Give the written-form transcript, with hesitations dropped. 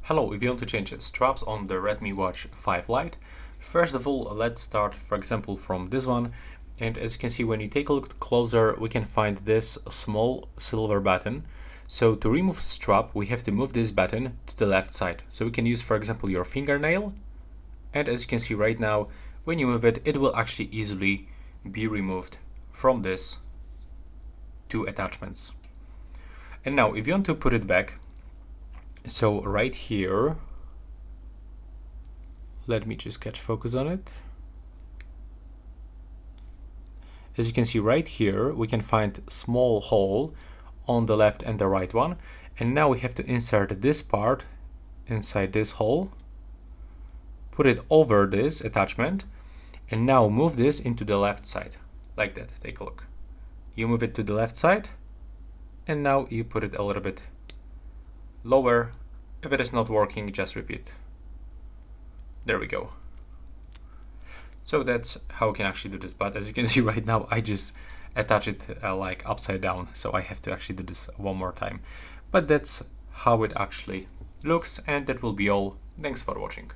Hello, if you want to change straps on the Redmi Watch 5 Lite, first of all, let's start, for example, from this one. And as you can see, when you take a look closer, we can find this small silver button. So to remove strap, we have to move this button to the left side. So we can use, for example, your fingernail. And as you can see right now, when you move it, it will actually easily be removed from this two attachments. And now, if you want to put it back, so right here, let me just catch focus on it. As you can see right here, we can find a small hole on the left and the right one. And now we have to insert this part inside this hole, put it over this attachment, and now move this into the left side, like that. Take a look. You move it to the left side, and now you put it a little bit lower. If it is not working, just repeat. There we go. So that's how we can actually do this. But as you can see right now, I just attach it like upside down. So I have to actually do this one more time. But that's how it actually looks. And that will be all. Thanks for watching.